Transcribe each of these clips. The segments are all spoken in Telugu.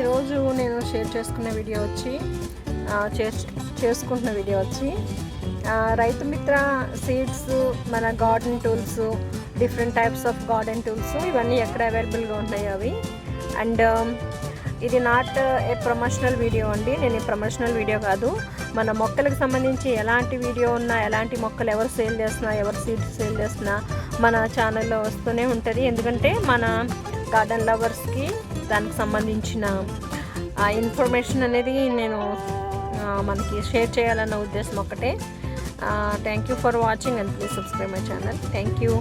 ఈరోజు నేను షేర్ చేసుకున్న వీడియో వచ్చి చేసుకుంటున్న వీడియో వచ్చి రైతు మిత్ర సీడ్స్, మన garden tools, different types of garden tools ఇవన్నీ ఎక్కడ అవైలబుల్గా ఉన్నాయి అవి. అండ్ ఇది నాట్ ఏ ప్రమోషనల్ వీడియో అండి, నేను ఈ ప్రమోషనల్ వీడియో కాదు. మన మొక్కలకు సంబంధించి ఎలాంటి వీడియో ఉన్నా, ఎలాంటి మొక్కలు ఎవరు సేల్ చేస్తున్నా, ఎవరు సీడ్స్ సేల్ చేస్తున్నా మన ఛానల్లో వస్తూనే ఉంటుంది. ఎందుకంటే మన గార్డెన్ లవర్స్కి దానికి సంబంధించిన ఇన్ఫర్మేషన్ అనేది నేను మనకి షేర్ చేయాలన్న ఉద్దేశం ఒకటే. Thank you for watching and please subscribe my channel. Thank you.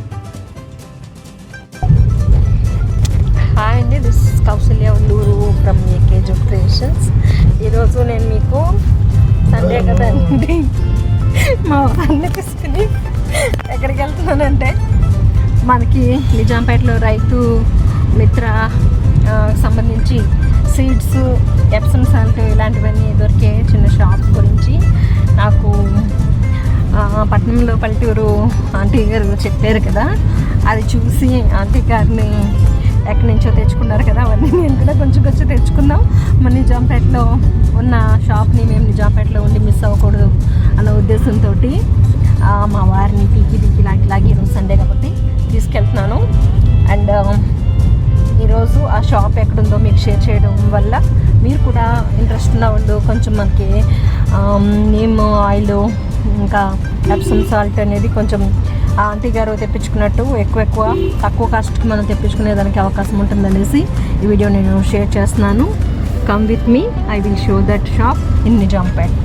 Hi అండి, this is Kausalya Ulluru from AKG creations. ఈరోజు నేను మీకు సండే కదండి మా వారిని తీసుకుని ఎక్కడికి వెళ్తున్నానంటే, మనకి నిజాంపేటలో రైతు మిత్ర సంబంధించి సీడ్స్, ఎప్సమ్ సాల్ట్ ఇలాంటివన్నీ దొరికే చిన్న షాప్ గురించి నాకు పట్నంలో పల్లెటూరు ఆంటీ గారు చెప్పారు కదా, అది చూసి ఆంటీ గారిని ఎక్కడి నుంచో తెచ్చుకున్నారు కదా, అవన్నీ నేను కూడా కొంచెం తెచ్చుకుందాం. మన నిజాంపేటలో ఉన్న షాప్ని మేము నిజాంపేటలో ఉండి మిస్ అవ్వకూడదు అన్న ఉద్దేశంతో మా వారిని పీకి ఇలాగే ఈరోజు సండే కాబట్టి తీసుకెళ్తున్నాను. అండ్ ఈరోజు ఆ షాప్ ఎక్కడుందో మీకు షేర్ చేయడం వల్ల మీరు కూడా ఇంట్రెస్ట్ ఉన్న వాళ్ళు కొంచెం మనకి నీమ్ ఆయిల్, ఇంకా ఎప్సమ్ సాల్ట్ అనేది కొంచెం ఆంటీ గారు తెప్పించుకున్నట్టు తక్కువ కాస్ట్కి మనం తెప్పించుకునేదానికి అవకాశం ఉంటుందనేసి ఈ వీడియో నేను షేర్ చేస్తున్నాను. Come with me, I will show that shop in Nizampet.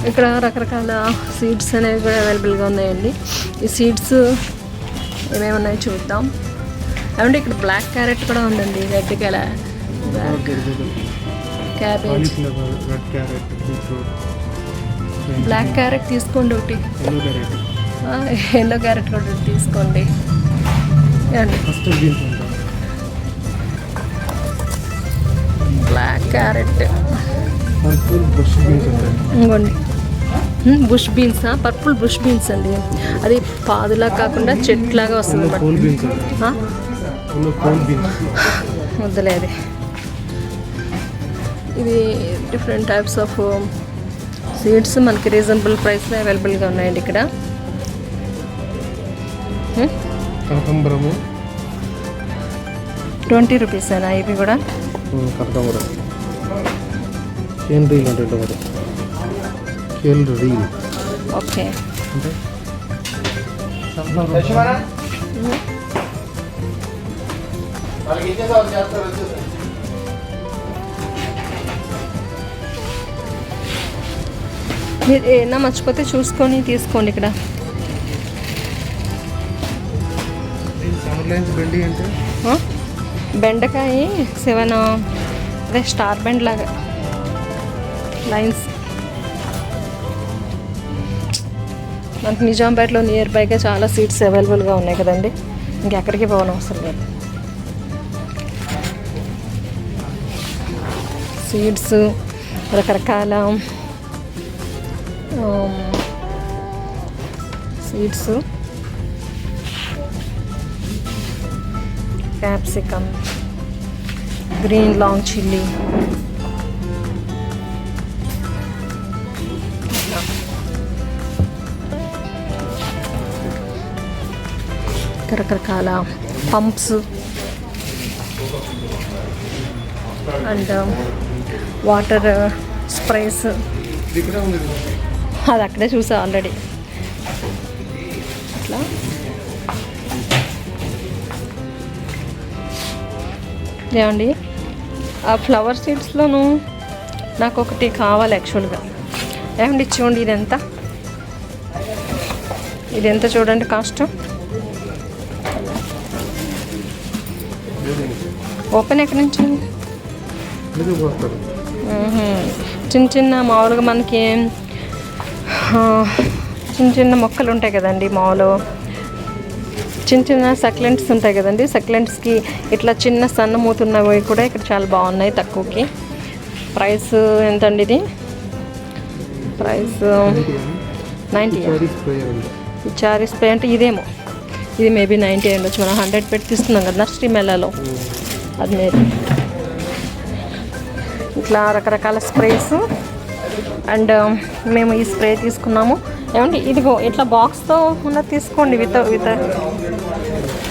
ఇక్కడ రకరకాల సీడ్స్ అనేవి కూడా అవైలబుల్గా ఉన్నాయండి. ఈ సీడ్స్ ఏమేమి ఉన్నాయో చూద్దాం. ఏమంటే ఇక్కడ బ్లాక్ క్యారెట్ కూడా ఉందండి, రెడ్ క్యాబేజ్, బ్లాక్ క్యారెట్ తీసుకోండి ఒకటి, ఎల్లో క్యారెట్ కూడా తీసుకోండి. బ్లాక్ క్యారెట్, ఇంకోండి bush beans, purple bush beans అండి. అది పాదులా కాకుండా చెట్లాగా వస్తుంది. వద్దులేదు, ఇది డిఫరెంట్ టైప్స్ ఆఫ్ సీడ్స్ మనకి రీజనబుల్ ప్రైస్లో అవైలబుల్గా ఉన్నాయండి. ఇక్కడ 20 రూపీస్ అయినా ఇవి కూడా. ఓకే, మీరు ఏమన్నా మర్చిపోతే చూసుకొని తీసుకోండి. ఇక్కడ బెండకాయ 7, అదే స్టార్ బెండ్ లాగా లైన్స్. మనకి నిజాంపేటలో నియర్ బైగా చాలా సీట్స్ అవైలబుల్గా ఉన్నాయి కదండి, ఇంకెక్కడికి పోవనవసరం లేదు. సీడ్స్, రకరకాల seeds, capsicum, green long chilli, రకరకాల పంప్స్ అండ్ వాటర్ స్ప్రేస్, అది అక్కడే చూసా ఆల్రెడీ. అట్లా ఏమండి ఆ ఫ్లవర్ సీడ్స్లోనూ నాకు ఒకటి కావాలి యాక్చువల్గా. ఏమండి చూడండి ఇది ఎంత చూడండి కాస్ట్. ఓపెన్ ఎక్కడి నుంచి? చిన్న చిన్న మామూలుగా మనకి చిన్న చిన్న మొక్కలు ఉంటాయి కదండి, మామూలు చిన్న చిన్న సక్లెంట్స్ ఉంటాయి కదండి. సక్లెంట్స్కి ఇట్లా చిన్న సన్న మూతున్నవి కూడా ఇక్కడ చాలా బాగున్నాయి తక్కువకి. ప్రైస్ ఎంతండి ఇది? ప్రైస్ 90. ఈ చారీ స్ప్రే అంటే ఇదేమో, ఇది మేబీ 90 ఉండొచ్చు. మనం 100 పెట్టి తీసుకున్నాం కదా నర్సరీ మేళాలో, అది మేబీ. ఇట్లా రకరకాల స్ప్రేస్. అండ్ మేము ఈ స్ప్రే తీసుకున్నాము. ఏమంటే ఇదిగో ఇట్లా బాక్స్తో ఉన్నది తీసుకోండి విత్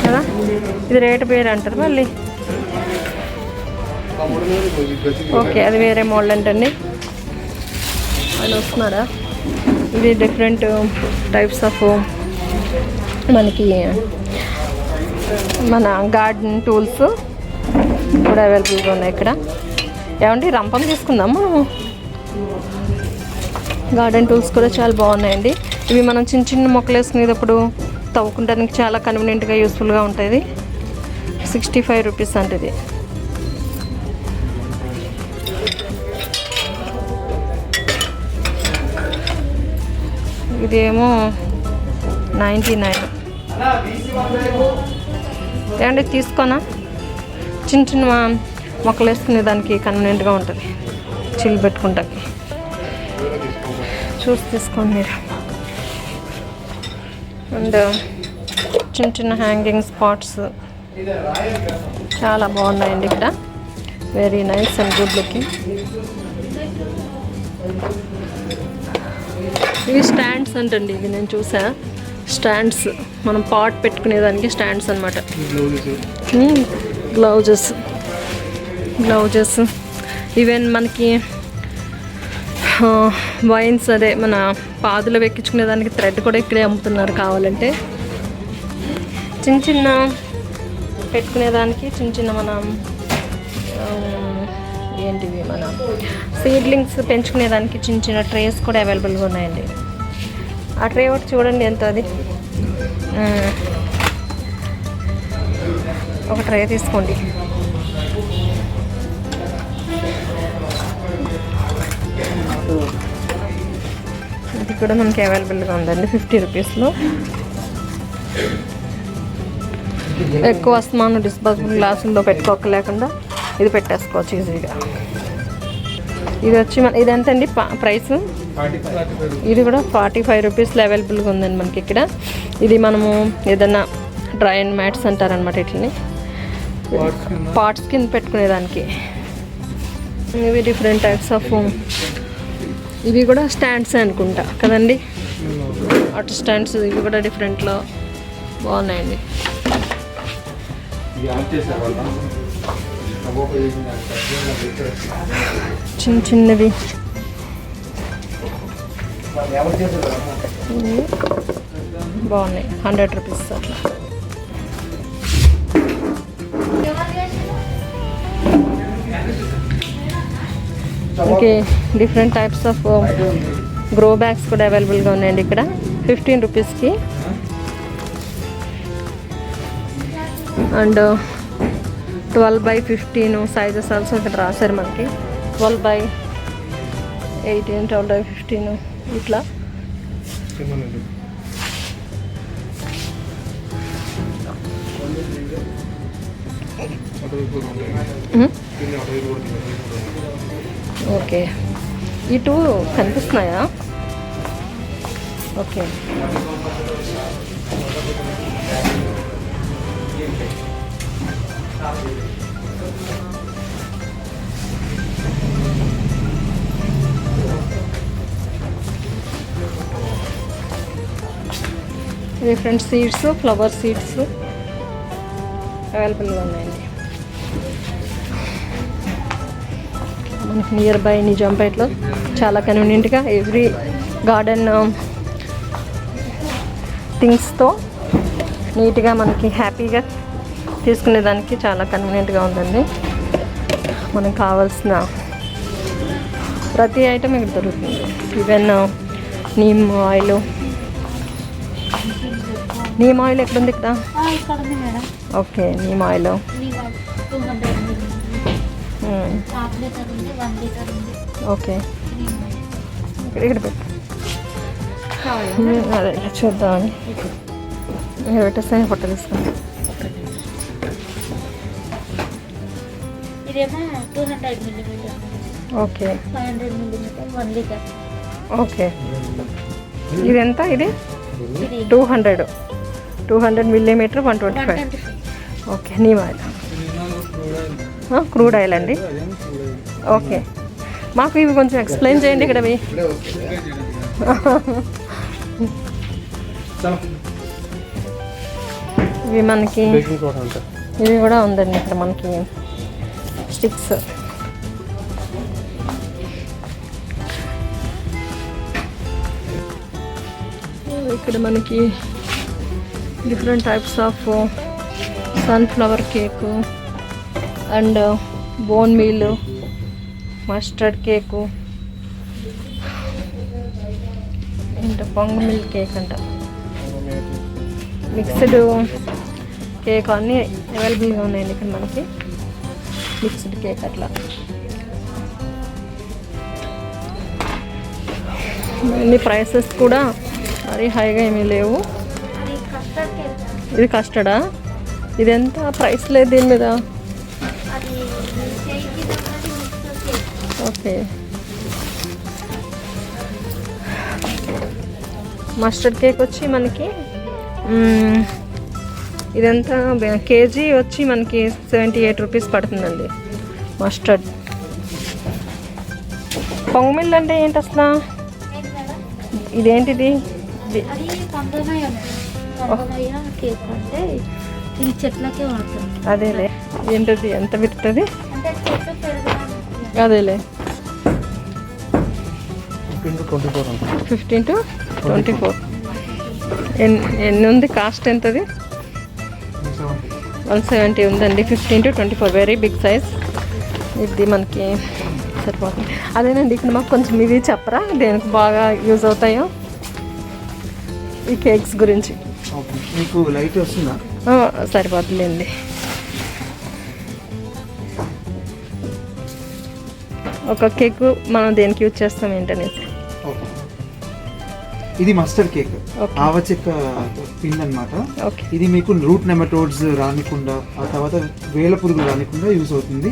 కదా. ఇది రేటు వేరే అంటారు మళ్ళీ. ఓకే, అది వేరే మోడల్ అంటండి. వాళ్ళు వస్తున్నారా? ఇది డిఫరెంట్ టైప్స్ ఆఫ్ మనకి మన గార్డెన్ టూల్స్ కూడా అవైలబుల్గా ఉన్నాయి ఇక్కడ. ఏమంటే రంపం తీసుకుందాము. గార్డెన్ టూల్స్ కూడా చాలా బాగున్నాయండి. ఇవి మనం చిన్న చిన్న మొక్కలు వేసుకునేటప్పుడు తవ్వుకుంటానికి చాలా కన్వీనియంట్గా యూస్ఫుల్గా ఉంటుంది. 65 రూపీస్ అంటే ఇది. ఇదేమో 99. ఏమంటే తీసుకోనా? చిన్న చిన్న మొక్కలు వేసుకునే దానికి కన్వీనియంట్గా ఉంటుంది, చిల్లు పెట్టుకుంటాకి. చూసి తీసుకోండి మీరు. అండ్ చిన్న చిన్న హ్యాంగింగ్ స్పాట్స్ చాలా బాగున్నాయండి ఇక్కడ. Very nice and good looking. ఇవి స్టాండ్స్ అంటండి. ఇవి నేను చూసా, స్టాండ్స్ మనం పాట్ పెట్టుకునేదానికి స్టాండ్స్ అనమాట. గ్లౌజెస్ ఈవెన్ మనకి వైన్స్, అదే మన పాదులు ఎక్కించుకునే దానికి థ్రెడ్ కూడా ఇక్కడే అమ్ముతున్నారు కావాలంటే. చిన్న చిన్న పెట్టుకునేదానికి చిన్న చిన్న మన ఏంటివి మన సీడ్లింగ్స్ పెంచుకునేదానికి చిన్న చిన్న ట్రేస్ కూడా అవైలబుల్గా ఉన్నాయండి. ఆ ట్రే ఒకటి చూడండి ఎంత అది. ఒక ట్రే తీసుకోండి. ఇది కూడా మనకి అవైలబుల్గా ఉందండి 50 రూపీస్లో. ఎక్కువ వస్తున్నాను డిస్పోజబుల్ గ్లాసుల్లో పెట్టుకోలేకుండా ఇది పెట్టేసుకోవచ్చు ఈజీగా. ఇది వచ్చి ఇది ఎంత అండి ప్రైస్? ఇది కూడా 45 రూపీస్లో అవైలబుల్గా ఉందండి మనకి ఇక్కడ. ఇది మనము ఏదన్నా డ్రై అండ్ మ్యాట్స్ అంటారనమాట, ఇట్లని పాట్స్ కింద పెట్టుకునేదానికి. ఇవి డిఫరెంట్ టైప్స్ ఆఫ్, ఇవి కూడా స్టాండ్స్ అనుకుంటా కదండి, అటు స్టాండ్స్. ఇవి కూడా డిఫరెంట్లో బాగున్నాయండి. చిన్న చిన్నవి బాగున్నాయి, 100 రూపీస్ అట్లా. Okay, different types of grow bags కూడా అవైలబుల్గా ఉన్నాయండి ఇక్కడ 15 రూపీస్కి. అండ్ 12/15 సైజెస్ ఆల్సో ఇక్కడ రాశారు మనకి. 12/18, 12/15 ఇట్లా. ఓకే, ఈ టూ కనిపిస్తున్నాయా? Okay, different seeds, flower seeds అవైలబుల్గా ఉన్నాయండి. మనకి నియర్ బై నిజాంపేటలో చాలా కన్వీనియంట్గా ఎవ్రీ గార్డెన్ థింగ్స్తో నీట్గా మనకి హ్యాపీగా తీసుకునేదానికి చాలా కన్వీనియంట్గా ఉందండి. మనకు కావాల్సిన ప్రతి ఐటమ్ ఇక్కడ దొరుకుతుంది. ఈవెన్ నీమ్ ఆయిల్ ఎక్కడుంది ఇక్కడ? ఓకే, నీమ్ ఆయిల్ ఓకే, ఇక్కడ పెట్టు. అదే చూద్దామని పెట్టేస్తాను. ఫోటో తీసుకుంటాం. ఓకే ఓకే, ఇది ఎంత? ఇది 200 millimetre 125. Okay, neem oil, crude oil అండి. ఓకే, మాకు ఇవి కొంచెం ఎక్స్ప్లెయిన్ చేయండి ఇక్కడ. ఇవి మనకి ఇవి కూడా ఉందండి ఇక్కడ మనకి స్టిక్స్. ఇక్కడ మనకి different types of sunflower cake and bone meal, mustard cake, ఇంకా పొంగ మిల్క్ కేక్ అంట, మిక్స్డ్ కేక్ అన్నీ అవైలబుల్గా ఉన్నాయండి ఇక్కడ మనకి. మిక్స్డ్ కేక్ అట్లా అన్ని ప్రైసెస్ కూడా మరీ హైగా ఏమీ లేవు. ఇది కస్టర్డా? ఇది ఎంత ప్రైస్ లేదు దీని మీద? ఓకే, మస్టర్డ్ కేక్ వచ్చి మనకి ఇదంతా కేజీ వచ్చి మనకి 78 రూపీస్ పడుతుందండి మస్టర్డ్. పొంగమిల్ అంటే ఏంటి అసలు? ఇదేంటిది? అదేలే, ఏంటది? ఎంత పెడుతుంది? అదేలే 15 to 24. ఎన్ని ఉంది? కాస్ట్ ఎంతది? 170 ఉందండి. 15 to 24, వెరీ బిగ్ సైజ్. ఇది మనకి సరిపోతుంది. అదేనండి, ఇక్కడ మాకు కొంచెం ఇవి చెప్పరా దేనికి బాగా యూజ్ అవుతాయో ఈ కేక్స్ గురించి? మీకు లైట్ వస్తుందా? సరిపోతుందండి. ఒక కేక్ మనం దేనికి యూజ్ చేస్తాం ఏంటనేసి. ఇది మస్టర్డ్ కేక్, ఆవచెక్క పిండి అనమాట. ఓకే, ఇది మీకు రూట్ నెమటోడ్స్ రానికుండా, ఆ తర్వాత వేల పురుగులు రానికుండా యూజ్ అవుతుంది.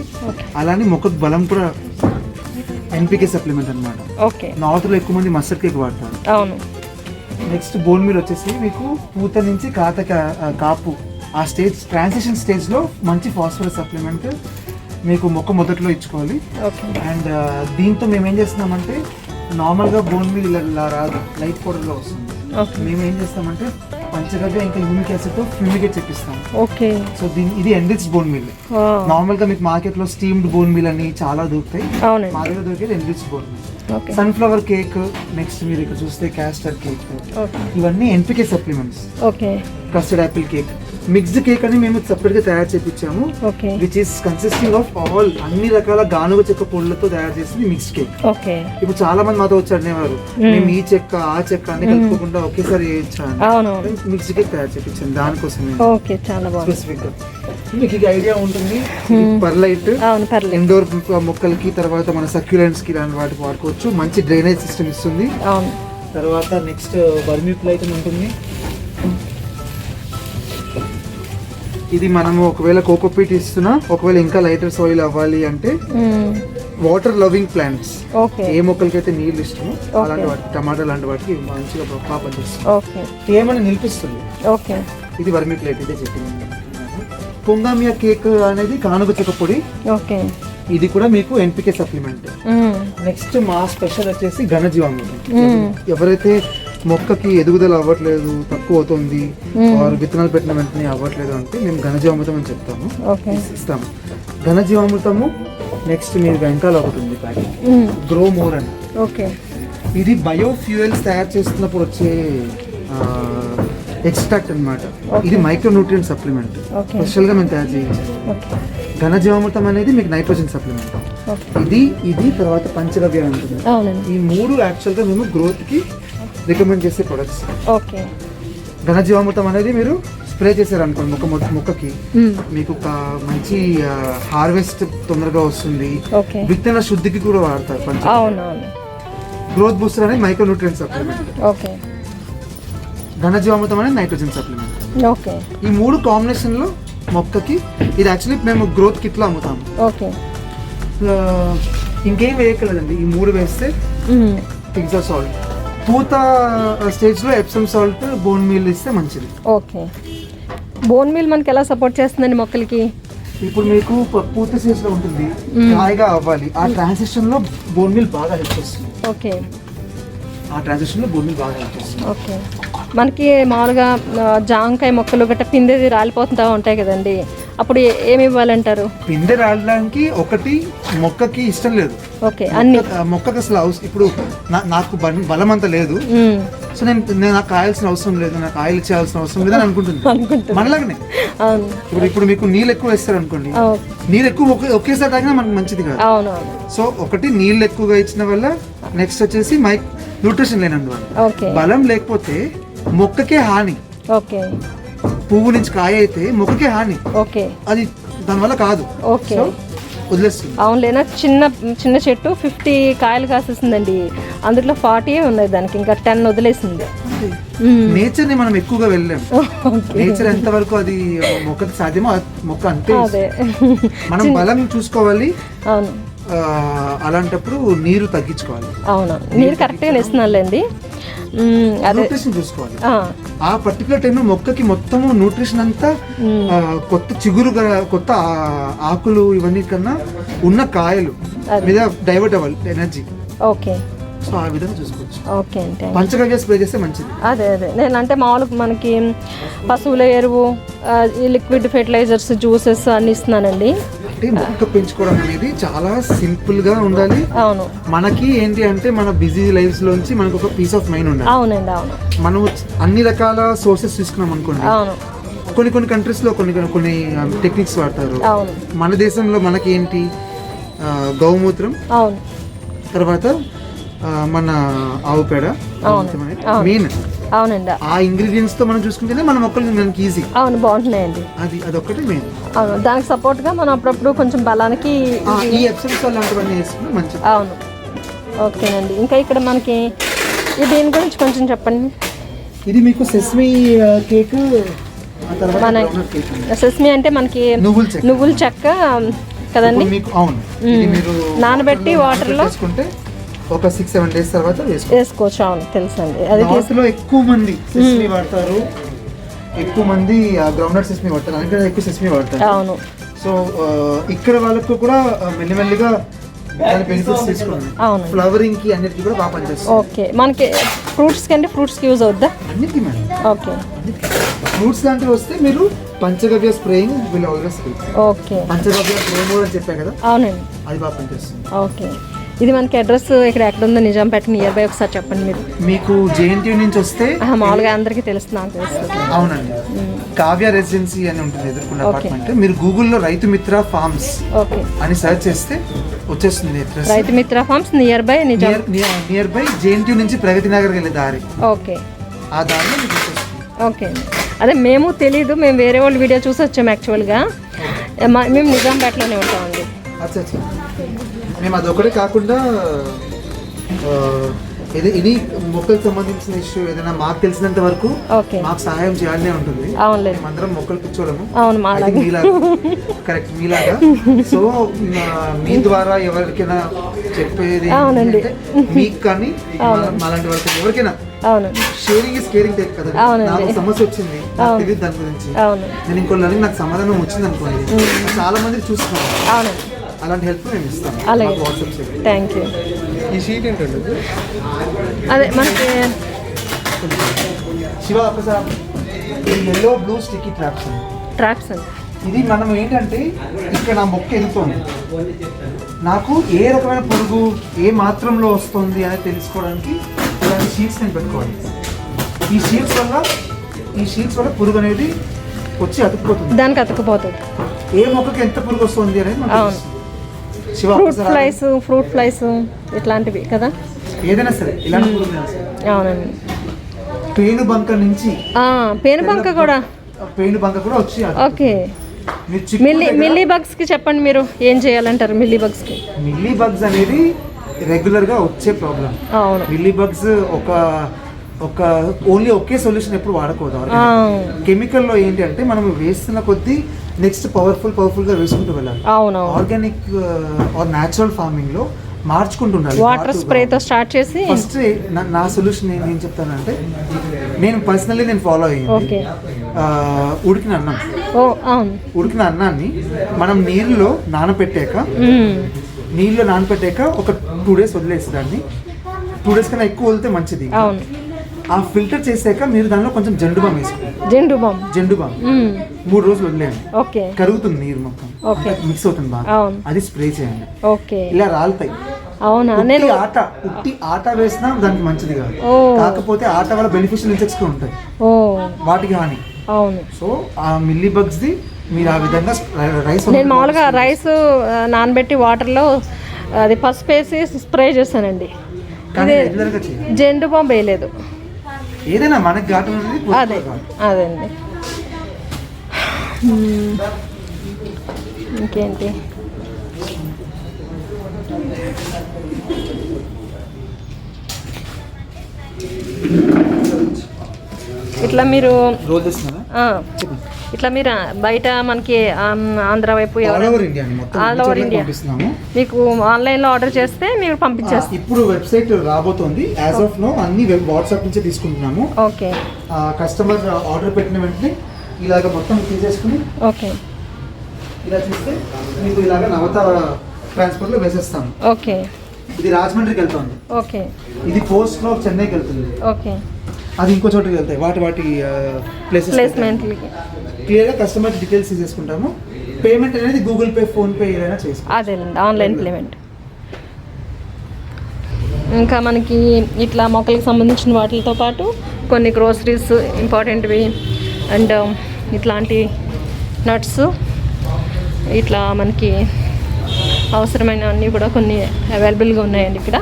అలానే మొక్కకు బలం కూడా ఎన్పికే సప్లిమెంట్ అనమాట. ఓకే, నార్త్ లో ఎక్కువ మంది మస్టర్డ్ కేక్ వాడతారు. అవును. నెక్స్ట్ బోన్ మీల్ వచ్చేసి మీకు పూత నుంచి కాపు ఆ స్టేజ్, ట్రాన్సిషన్ స్టేజ్ లో మంచి ఫాస్ఫరస్ సప్లిమెంట్ మీకు మొక్క మొదట్లో ఇచ్చుకోవాలి. అండ్ దీంతో మేము ఏం చేస్తున్నామంటే, నార్మల్గా బోన్ మీల్ ఇలా రాదు, లైట్ పౌడర్లో వస్తుంది. మేము ఏం చేస్తామంటే పంచగవ్య ఇంకా యూనిక్ యాసిడ్ తో ఫ్యూమిగేట్ చేపిస్తాం. ఓకే, సో ఇది ఎన్రిచ్ బోన్ మీల్. నార్మల్ గా మీకు మార్కెట్ లో స్టీమ్డ్ బోన్ మీల్ అని చాలా దొరుకుతాయి. మా దగ్గర దొరికేది enrich bone meal. Sunflower cake, next మీరు ఇక్కడ చూస్తే క్యాస్టర్ కేక్, ఇవన్నీ NPK supplements. Custard apple cake, mixed cake అని మేము సెపరేట్ గా తయారు చేపించాము. Which is consisting of all అన్ని రకాల గానుగ చెక్క పొడులతో తయారు చేసింది మిక్స్డ్ కేక్. ఇప్పుడు చాలా మంది మాతో వచ్చి అడిగేవారు, మేము ఈ చెక్క ఆ చెక్క అన్ని కలుపుకోకుండా ఒకేసారి చేయొచ్చాను. మిక్స్డ్ కేక్ తయారు చేపించాను దానికోసం స్పెసిఫిక్ గా. మీకు ఇది ఐడియా ఉంటుంది, పర్లైట్ ఇండోర్ మొక్కలకి, తర్వాత మన సక్యులెంట్స్ కి ఇలాంటి వాటికి వాడుకోవచ్చు. మంచి డ్రైనేజ్ సిస్టమ్ ఇస్తుంది. తర్వాత నెక్స్ట్ వర్మీ ప్లైట్ ఉంటుంది. ఇది మనము ఒకవేళ కోకోపీట్ ఇస్తున్నా, ఒకవేళ ఇంకా లైటర్ సాయిల్ అవ్వాలి అంటే వాటర్ లవింగ్ ప్లాంట్స్, ఏ మొక్కలకైతే నీళ్ళు ఇష్టమో అలాంటి వాటికి, టమాటా లాంటి వాటికి మంచిగా పనిచేస్తుంది, తేమని నిలిపిస్తుంది. ఇది వర్మీ ప్లేట్. ఇదే చెప్పింది. పొంగామియా కేక్ అనేది కానుగ చెక్క పొడి. ఇది కూడా మీకు ఎన్పికే సప్లిమెంట్. నెక్స్ట్ మా స్పెషల్ వచ్చేసి ఘనజీవామృతం. ఎవరైతే మొక్కకి ఎదుగుదల అవ్వట్లేదు, తక్కువ అవుతుంది, విత్తనాలు పెట్టిన వెంటనే అవ్వట్లేదు అంటే మేము ఘనజీవామృతం అని చెప్తాము, ఇస్తాము. ఘనజీవామృతము నెక్స్ట్ మీరు వెనకాల ఒకటి ఉంది ప్యాకెట్, గ్రో మోర్ అని. ఓకే. ఇది బయోఫ్యూయల్స్ తయారు చేస్తున్నప్పుడు వచ్చే ఎక్స్ట్రాక్ట్ అన్నమాట. ఇది మైక్రోన్యూట్రియన్ సప్లిమెంట్, స్పెషల్గా మేము తయారు చేయించాము. ఘనజీవామృతం అనేది మీకు నైట్రోజన్ సప్లిమెంట్. ఇది తర్వాత పంచగవ్య ఉంటుంది. ఈ 3 యాక్చువల్గా మేము గ్రోత్కి రికమెండ్ చేసే ప్రొడక్ట్స్. ఓకే. ఘనజీవామృతం అనేది మీరు స్ప్రే చేశారు అనుకోండి మొక్కకి, మీకు ఒక మంచి హార్వెస్ట్ తొందరగా వస్తుంది. విత్తన శుద్ధికి కూడా వాడతారు పంచగవ్య. గ్రోత్ బూస్టర్ అనేది మైక్రోన్యూట్రియన్ సప్లిమెంట్. ఓకే. ఘనజీవామృతం అనేది నైట్రోజన్ సప్లిమెంట్. ఓకే. ఈ 3 కాంబినేషన్లో మొక్కకి ఇది యాక్చువల్లీ మేము గ్రోత్ కిట్లో అమ్ముతాము. ఓకే. ఇంకేం వేయగలదండి, ఈ 3 వేస్తే పిగ్జా సాల్ట్, పూత స్టేజ్లో ఎప్సమ్ సాల్ట్, బోన్ మీల్ ఇస్తే మంచిది. ఓకే. బోన్ మీల్ మనకి ఎలా సపోర్ట్ చేస్తుందండి మొక్కలకి? ఇప్పుడు మీకు పూత స్టేజ్లో ఉంటుంది, హాయిగా అవ్వాలి, ఆ ట్రాన్సిషన్లో బోన్ మీల్ బాగా హెల్ప్ చేస్తుంది. ఓకే. ఆ ట్రాన్సిషన్లో బోన్ మీల్ బాగా హెల్ప్ చేస్తుంది. ఓకే. మనకి మామూలుగా జాంకాయ మొక్కలు గట్ట పిందెది రాలిపోతుంటా ఉంటాయి కదండి, అప్పుడు ఏమి ఇవ్వాలంటారు? పిందె రాలడానికి ఒకటి మొక్కకి ఇష్టం లేదు. ఓకే. అన్ని మొక్కకి అసలు ఇప్పుడు నాకు బలం అంత లేదు, సో నేను నాకు కాయాల్సిన అవసరం లేదు, నాకు ఆయిల్ ఇచ్చేయాల్సిన అవసరం లేదు అని అనుకుంటుంది. మనలాగనే ఇప్పుడు మీకు నీళ్ళు ఎక్కువ వేస్తారు అనుకోండి, నీళ్ళు ఎక్కువ ఒకేసారి తాగినా మనకు మంచిది కాదు. సో ఒకటి నీళ్ళు ఎక్కువగా ఇచ్చిన వల్ల, నెక్స్ట్ వచ్చేసి న్యూట్రిషన్ లేనందువల్ల. బలం లేకపోతే మొక్కకే హాని. ఓకే. పువ్వు నుంచి కాయ అయితే మొక్కకే హాని. ఓకే. అది దానివల్ల కాదు. ఓకే. వదిలేస్తుంది. అవునులేనా, చిన్న చెట్టు 50 కాయలు కాసేసిందండి, అందులో 40 ఉన్నాయి, దానికి ఇంకా 10 వదిలేసింది. నేచర్ ని మనం ఎక్కువగా వెళ్ళాం. నేచర్ ఎంత వరకు అది మొక్కకి సాధ్యమో మొక్క అంతే. మనం బలం చూసుకోవాలి. అవును. అలాంటప్పుడు నీరు తగ్గించుకోవాలి. అవును, నీరు కరెక్ట్గా ఇస్తున్నాంలేండి. న్యూట్రిషన్ చూసుకోవాలి. ఆ పర్టికులర్ టైంలో మొక్కకి మొత్తము న్యూట్రిషన్ అంతా కొత్త చిగురుగా, కొత్త ఆకులు ఇవన్నీ కన్నా ఉన్న కాయలు మీద డైవర్ట్ అవ్వాలి ఎనర్జీ. ఓకే. సో ఆ విధంగా చూసుకోవచ్చు. ఓకే అంటే పంచగవ్య స్ప్రే చేస్తే మంచిది. అదే నేను అంటే మామూలుగా మనకి పశువుల ఎరువు, ఈ లిక్విడ్ ఫెర్టిలైజర్స్, జ్యూసెస్ అన్ని ఇస్తున్నానండి. అంటే మొక్క పెంచుకోవడం అనేది చాలా సింపుల్ గా ఉండాలి. అవును. మనకి ఏంటి అంటే మన బిజీ లైఫ్స్ లోంచి మనకు ఒక పీస్ ఆఫ్ మైండ్ ఉండాలి. అవునండి. అవును. మనం అన్ని రకాల సోర్సెస్ తీసుకున్నాం అనుకోండి. అవును. కొన్ని కంట్రీస్ లో కొన్ని టెక్నిక్స్ వాడతారు. అవును. మన దేశంలో మనకి ఏంటి, గౌమూత్రం, అవును, తర్వాత మన ఆవు పేడ మెయిన్. అవునండి. ఆ ఇంగ్రీడియంట్స్ తో మనం చూసుకుంటేనే మన మొక్కలు మనకి ఈజీ. అవును, బాగుంటున్నాయండి. అదొక్కటి మెయిన్. అవును, దానికి సపోర్ట్ గా మనం అప్పుడప్పుడు కొంచెం బలానికి ఈ ఎప్సమ్ లాంటివన్నీ వేసుకుంటే మంచిది. అవును. ఓకేనండి. ఇంకా ఇక్కడ మనకి దీని గురించి కొంచెం చెప్పండి. ఇది మీకు సెస్మీ కేక్. మన సెస్మీ అంటే మనకి నువ్వుల చెక్క కదండి. అవును. మీరు నానబెట్టి వాటర్లో ఒక 6-7 డేస్ తర్వాత వేసుకోవచ్చు. అవును, తెలుసండి. అది ఎక్కువ మంది సెస్మీ వాడతారు, ఎక్కువ మంది గ్రౌండ్నట్ సెస్మీ వాడతారు, అందుకని ఎక్కువ సెస్మీ వాడతారు. అవును. సో ఇక్కడ వాళ్ళకు కూడా మెల్లిమెల్లిగా బెనిఫిట్స్ తీసుకోండి. అవును. ఫ్లవరింగ్ కి అన్నిటికీ కూడా బాగా పనిచేస్తుంది. ఓకే. మనకి ఫ్రూట్స్ కంటే ఫ్రూట్స్ కి యూజ్ అవుద్దా? అన్నిటికీ మేడం. ఓకే. ఫ్రూట్స్ లాంటివి వస్తే మీరు panchagavya spraying will always help. Okay. Panchagavya spray mode అని చెప్పా కదా. అవునండి. అది బాగా పనిచేస్తుంది. ఓకే. ఇది మనకి అడ్రస్ ఇక్కడ ఎక్కడ ఉందో నిజాంపేట నియర్ బై ఒకసారి చెప్పండి మీరు. మీకు జేఎన్టీ నుంచి వస్తే మామూలుగా అందరికీ తెలుస్తుంది, నాకు తెలుస్తుంది. అవునండి. కావ్య రెసిడెన్సీ అని ఉంటుంది ఎదుర్కొన్న అపార్ట్మెంట్. మీరు గూగుల్లో రైతు మిత్ర ఫార్మ్స్ అని సెర్చ్ చేస్తే వచ్చేస్తుంది. Rythu Mitra forms near by JNT నుంచి ప్రగతి నగర్ వెళ్ళే దారి. ఓకే. ఆ దారిలో మీకు వచ్చేస్తుంది. ఓకే. అదే మేము తెలీదు, మేము వేరే వాళ్ళ వీడియో చూసి వచ్చాము యాక్చువల్గా. మేము నిజాంపేటలోనే ఉంటామండి. అచ్చా. మేము అదొకటే కాకుండా ఇది మొక్కలకు సంబంధించిన ఇష్యూ ఏదైనా మాకు తెలిసినంత వరకు మాకు సహాయం చేయాలనే ఉంటుంది. అందరం మొక్కలు కూర్చోవడము. కరెక్ట్, మీలాగా. సో మీ ద్వారా ఎవరికైనా చెప్పేది మీకు కానీ మాలాంటి వాళ్ళకి ఎవరికైనా షేరింగ్ ఇస్ కేరింగ్ టైప్ కదా. నాకు సమస్య వచ్చింది, నాకు తెలియదు దాని గురించి, నేను ఇంకోళ్ళని నాకు సమాధానం వచ్చింది అనుకోండి, చాలా మంది చూస్తున్నాను. అలాంటి హెల్ప్ మేము ఇస్తాం. అలాగే, థ్యాంక్ యూ. ఈ షీట్ ఏంటంటే అదే మనకి శివ ఒకసారి ఎల్లో బ్లూ స్టిక్కీ ట్రాప్స్ అండి. ఇది మనం ఏంటంటే ఇక్కడ నా మొక్క ఎదుగుతుంది, నాకు ఏ రకమైన పురుగు ఏ మాత్రంలో వస్తుంది అనేది తెలుసుకోవడానికి ఇలాంటి షీట్స్ నేను పెట్టుకోవాలి. ఈ షీట్స్ వల్ల పురుగు అనేది వచ్చి అతుక్కుపోతుంది, దానికి అతుక్కుపోతుంది. ఏ మొక్కకి ఎంత పురుగు వస్తుంది అనేది ఫ్రూట్ ఫ్లైస్ ఇట్లాంటివి కదా, ఏదైనా సరే ఇలాంటి పురుగు. అవునండి. పేనుబంక నుంచి పేనుబంక కూడా వచ్చి ఓకే. మిల్లీ బగ్స్ కి చెప్పండి, మీరు ఏం చేయాలంటారు? మిల్లీ బగ్స్ అనేది రెగ్యులర్ గా వచ్చే ప్రాబ్లం. అవును. మిల్లీ బగ్స్ ఒక ఓన్లీ ఒకే సొల్యూషన్ ఎప్పుడు వాడకూడదు. కెమికల్ లో ఏంటి అంటే మనం వేస్తున్న కొద్దీ నెక్స్ట్ పవర్ఫుల్ గా వేసుకుంటూ వెళ్ళాలి. అవును. ఆర్గానిక్ ఆర్ న్యాచురల్ ఫార్మింగ్ లో మార్చుకుంటుండాలి. వాటర్ స్ప్రేతో స్టార్ట్ చేసి ఫస్ట్ నా సొల్యూషన్ ఏం చెప్తానంటే, నేను పర్సనల్లీ ఫాలో అయ్యింది. ఉడికిన అన్నాన్ని మనం నీళ్ళలో నానబెట్టాక ఒక 2 days వదిలేసి దాన్ని 2 days కన్నా ఎక్కువ వదిలితే మంచిది. ఆ ఫిల్టర్ చేసాక మీరు దానిలో కొంచెం జెండు బామ్ వేసుకోండి. జెండు బామ్ 3 రోజులు వదిలేయండి. కరుగుతుంది నీరు మొత్తం, మిక్స్ అవుతుంది బాగా. అది స్ప్రే చేయండి. ఇలా రాలుతాయి. అవునా? నేను ఉట్టి ఆట వేసినా దానికి మంచిది కాదు, కాకపోతే ఆట వల్ల బెనిఫిషియల్ ఇన్సెక్ట్స్ కూడా ఉంటాయి, వాటికి హాని. అవును. సో ఆ మిల్లీ బగ్స్ ది మీరు ఆ విధంగా నేను మామూలుగా రైస్ నానబెట్టి వాటర్లో అది పసుపు వేసి స్ప్రే చేస్తానండి. జెండు బాంబు వేయలేదు. ఏదైనా మనకి ఘాటు అదండి. ఇంకేంటి? ఇట్లా మీరు బయట మనకి ఆంధ్ర వైపు ఆల్ ఓవర్ ఇండియా మీకు ఆన్లైన్లో ఆర్డర్ చేస్తే మీరు పంపించేస్తారు. ఇప్పుడు వెబ్సైట్ రాబోతోంది. యాజ్ ఆఫ్ నో అన్ని వాట్సాప్ నుంచే తీసుకుంటున్నాము. ఓకే. కస్టమర్ ఆర్డర్ పెట్టిన వెంటనే ఇలాగ మొత్తం తీసేసుకుని ఇలా చూస్తే మీకు ఇలాగ నవత ట్రాన్స్పోర్ట్ లో వేసేస్తాము. ఓకే. ఇది రాజమండ్రికి వెళ్తుంది. ఓకే. ఇది పోస్ట్ లో చెన్నైకి వెళ్తుంది. ఓకే. అది ఇంకో చోటుకి వెళ్తాయి. వాటి ప్లేస్మెంట్ క్లియర్గా కస్టమర్ డీటెయిల్స్ తీసుకుంటాము. పేమెంట్ అనేది గూగుల్ పే, ఫోన్ పే ఏదైనా చేసుకోవచ్చు. అదేనండి, ఆన్లైన్ పేమెంట్. ఇంకా మనకి ఇట్లా మొక్కలకు సంబంధించిన వాటితో పాటు కొన్ని గ్రోసరీస్ ఇంపార్టెంట్వి అండ్ ఇట్లాంటి నట్స్ ఇట్లా మనకి అవసరమైన అన్నీ కూడా కొన్ని అవైలబుల్గా ఉన్నాయండి ఇక్కడ.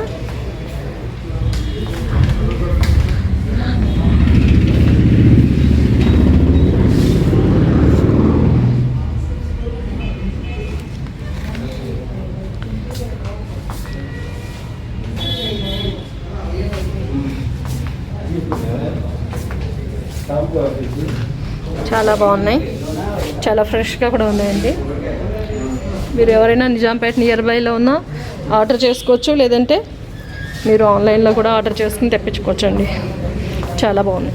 చాలా బాగున్నాయి, చాలా ఫ్రెష్గా కూడా ఉన్నాయండి. మీరు ఎవరైనా నిజాంపేట నియర్ బైలో ఉన్నా ఆర్డర్ చేసుకోవచ్చు, లేదంటే మీరు ఆన్లైన్లో కూడా ఆర్డర్ చేసుకుని తెప్పించుకోవచ్చు అండి. చాలా బాగుంది.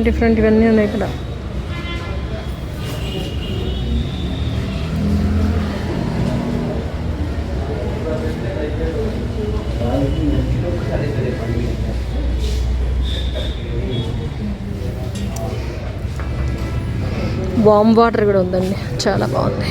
డిఫరెంట్ ఇవన్నీ ఉన్నాయి ఇక్కడ. వామ్ వాటర్ కూడా ఉందండి, చాలా బాగుంది.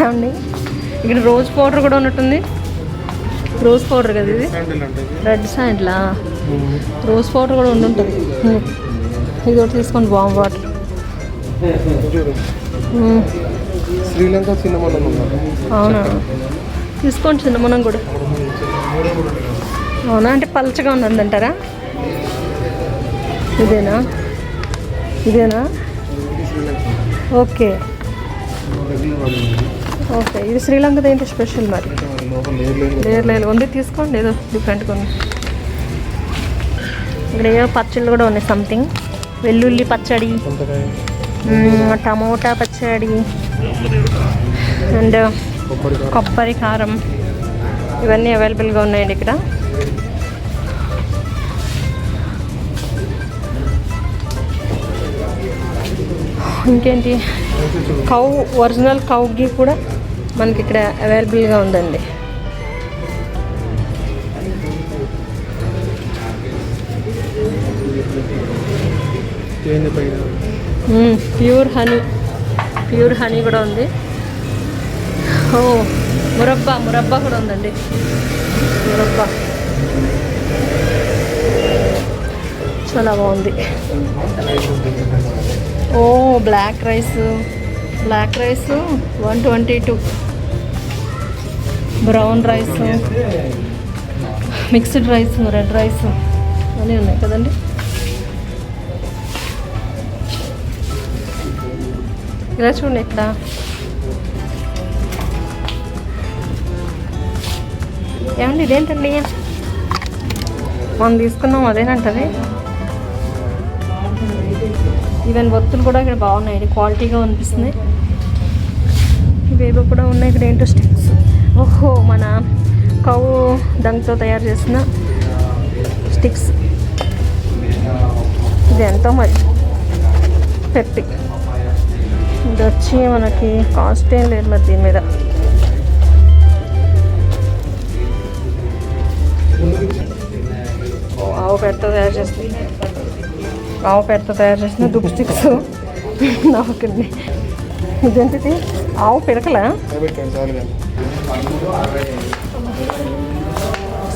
అండి ఇక్కడ రోజ్ పౌడర్ కూడా ఉన్నట్టుంది. రోజ్ పౌడర్ కదా ఇది, రెడ్ శాండ్లా రోజ్ పౌడర్ కూడా ఉండుంటుంది. ఇది ఒకటి తీసుకోండి, వామ్ వాటర్. శ్రీలంక సినిమాలో ఉన్నారు. అవునా, తీసుకోండి చిన్నమనం కూడా. అవునా, అంటే పలచగా ఉన్నదంటారా? ఇదేనా ఇదేనా? ఓకే ఓకే, ఇది శ్రీలంకది ఏంటి స్పెషల్ మరి? లేరు ఉంది, తీసుకోండి. ఏదో డిఫరెంట్గా ఉంది. ఇక్కడ ఏదో పచ్చళ్ళు కూడా ఉన్నాయి, సంథింగ్ వెల్లుల్లి పచ్చడి, టమోటా పచ్చడి అండ్ కొబ్బరి కారం, ఇవన్నీ అవైలబుల్గా ఉన్నాయండి ఇక్కడ. ఇంకేంటి, కౌ ఒరిజినల్ కౌ గీ కూడా మనకి ఇక్కడ అవైలబుల్గా ఉందండి. ప్యూర్ హనీ కూడా ఉంది. ఓ మురబ్బా కూడా ఉందండి. మురబ్బా చాలా బాగుంది. ఓ black rice 122, brown rice, mixed rice, red rice అన్నీ ఉన్నాయి కదండి. ఇలా చూడండి, ఇక్కడ ఏమండి ఇదేంటండి మనం తీసుకున్నాం అదేనంటది. ఈవెన్ ఒత్తులు కూడా ఇక్కడ బాగున్నాయి, క్వాలిటీగా అనిపిస్తున్నాయి. ఇవేవో కూడా ఉన్నాయి ఇక్కడ, ఏంటో స్టిక్స్. ఓహో, మన కౌ డంగ్తో తయారు చేసిన స్టిక్స్. ఇది ఎంతో మరి పెట్టి, ఇది వచ్చి మనకి కాస్ట్ ఏం లేదు మరి దీని మీద. ఆవు పేడతో తయారు చేసిన దుబ్బు స్టిక్స్. నవ్వుకుంది. ఇదేంటిది, ఆవు పిడకలా?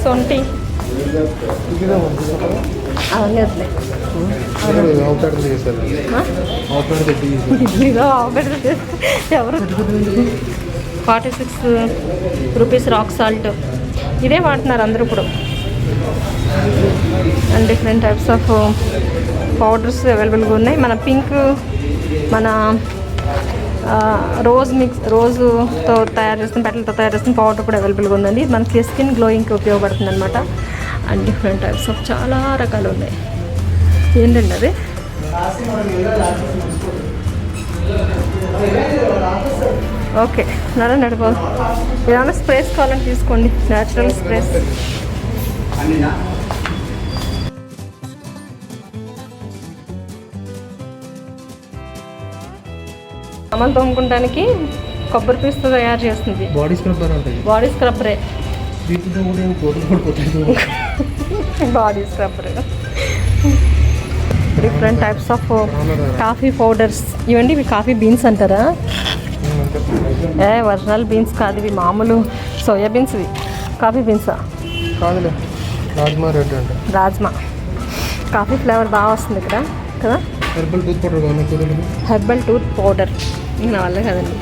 సొంటి అవన్నీ వద్దులే. ఇదిగో ఆవు పెడత ఎవరు 46 రూపీస్ రాక్ సాల్ట్. ఇదే వాడుతున్నారు అందరూ ఇప్పుడు. And different types of powders అవైలబుల్గా ఉన్నాయి. మన పింక్, మన రోజుతో తయారు చేస్తున్న పెటలతో తయారు చేస్తున్న పౌడర్ కూడా అవైలబుల్గా ఉందండి. మనకి స్కిన్ గ్లోయింగ్కి ఉపయోగపడుతుంది అనమాట. అండ్ డిఫరెంట్ టైప్స్ ఆఫ్ చాలా రకాలు ఉన్నాయి. ఏంటండి అది? ఓకే, నడిపో. ఏమైనా స్ప్రేస్ కావాలని తీసుకోండి, న్యాచురల్ స్ప్రేస్. అమలు తోముకుంటానికి కొబ్బరి పీస్తో తయారు చేస్తుంది. బాడీ స్క్రబ్బరే. Body scrubber. Different types of coffee powders. ఇవండి ఇవి కాఫీ బీన్స్ అంటారా? ఒరిజినల్ బీన్స్ కాదు ఇవి, మామూలు సోయా బీన్స్. ఇవి కాఫీ బీన్సా? రాజ్మా. కాఫీ ఫ్లేవర్ బాగా వస్తుంది ఇక్కడ కదా. హెర్బల్ టూత్ పౌడర్ నా వల్ల కదండి.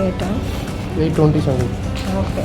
820. ఓకే.